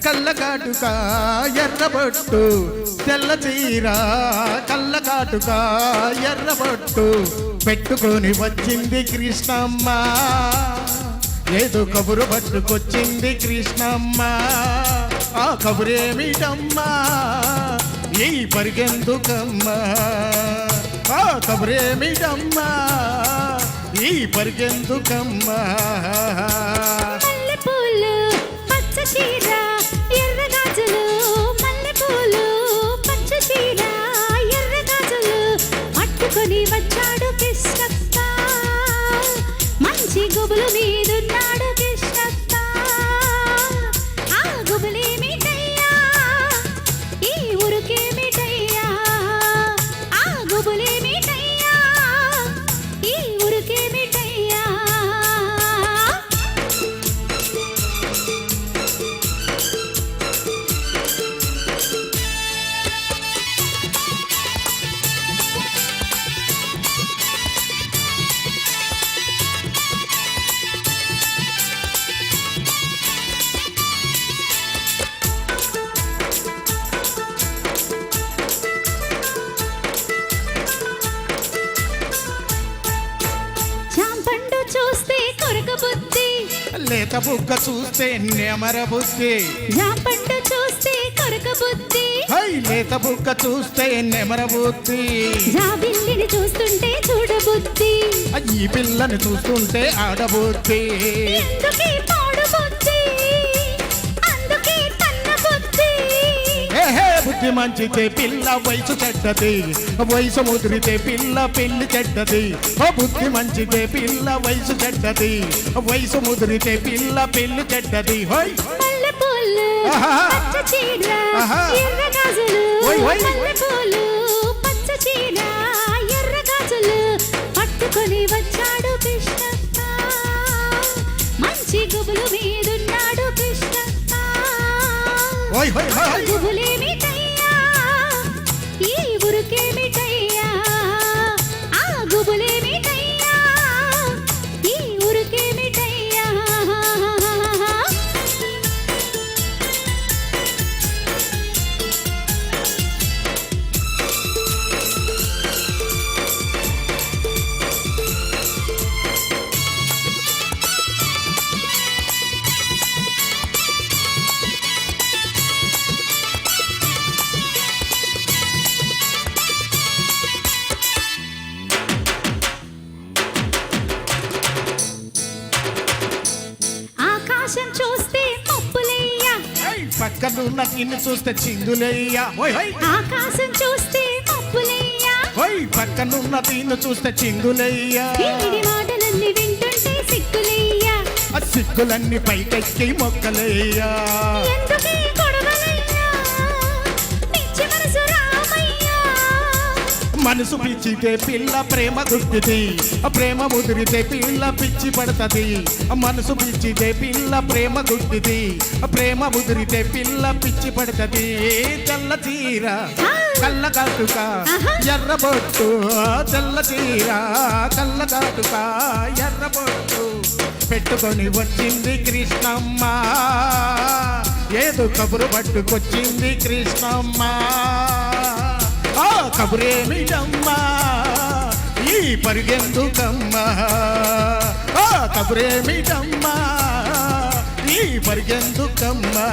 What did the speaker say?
కళ్ళకాటుక ఎర్రబొట్టు తెల్ల చీర కళ్ళకాటుక ఎర్రబొట్టు పెట్టుకొని వచ్చింది కృష్ణమ్మ ఏదో కబురు పట్టుకొచ్చింది కృష్ణమ్మ ఆ కబురేమిటమ్మా ఈ పరిగెందుకమ్మా ఆ కబురేమిటమ్మా ఈ పరిగెందుకమ్మా మల్లెపూలు పచ్చ చీర ఎర్ర గాజులు మల్లెపూలు పచ్చ చీర ఎర్ర గాజులు పట్టుకొని వచ్చాడు కృష్ణప్ప మంచి గుబులు మీదున్నాడు కృష్ణప్ప ఆ గుబులేమిటయ్యా ఈ ఊరుకేమిటయ్యా ఆ గుబులేమిటయ్యా ఈ ఊరుకేమిటయ్యా జాంపండు చూస్తే కొరక బుద్ధి లేత బుగ్గ చూస్తే నెమర బుద్ధి జాంపండు చూస్తే కొరక బుద్ధి హై లేత బుగ్గ చూస్తే నెమర బుద్ధి జాబిల్లిని చూస్తుంటే చూడబుద్ధి ఈ పిల్లని చూస్తుంటే ఆడబుద్ధి ఎందుకీ పాడు బుద్ధి అందుకే తన్న బుద్ధి ఏహే బుద్ధి మంచితే పిల్ల వయసు చెడ్డది వయసు ముదిరితే పిల్ల పెళ్లి చెడ్డది ఓ బుద్ధి మంచితే పిల్ల వయసు చెడ్డది వయసు ముదిరితే పిల్ల పెళ్లి చెడ్డది హోయ్ మల్లెపూలు ఆహా. పచ్చ చీర ఆహా. ఎర్ర గాజులు ఓయ్ ఓయ్. మల్లెపూలు పచ్చ చీర ఎర్ర గాజులు పట్టుకొని వచ్చాడు కృష్ణప్ప మంచి గుబులు మీదున్నాడు కృష్ణప్ప ఓయ్ హోయ్ హోయ్ గుబులేమిటయ్యా ఈ ఊరుకేమిటయ్యా ఆ గుబులేమిటయ్యా ఈ ఊరుకేమిటయ్యా ఆకాశం చూస్తే మబ్బులయ్యా పక్కనున్న తిన్ను చూస్తే చిందులయ్యా ఓయ్ హోయ్ ఆకాశం చూస్తే మబ్బులయ్యా ఓయ్ పక్కనున్న తిన్ను చూస్తే చిందులయ్యా వీడి మాటలన్నీ వింటుంటే సిగ్గులయ్యా ఆ సిక్కులన్నీ పైకెక్కి మొక్కలయ్యా ఎందుకీ గొడవలయ్యా పిచ్చి మనసు రామయ్యా మనసు పిచ్చితే పిల్ల ప్రేమ గుర్తిది ప్రేమ ముదిరితే పిల్ల పిచ్చి పడుతుంది మనసు పిచ్చితే పిల్ల ప్రేమ గుర్తిది ప్రేమ ముదిరితే పిల్ల పిచ్చి పడుతుంది తెల్ల చీర కళ్ళ కాటుక ఎర్రబొట్టు తెల్ల చీర కళ్ళ కాటుక ఎర్రబొట్టు పెట్టుకొని వచ్చింది కృష్ణమ్మ ఏదో కబురు పట్టుకొచ్చింది కృష్ణమ్మ ఆ కబురేమిటమ్మా ఈ పరిగెందుకమ్మా ఆ కబురేమిటమ్మా ఈ పరిగెందుకమ్మా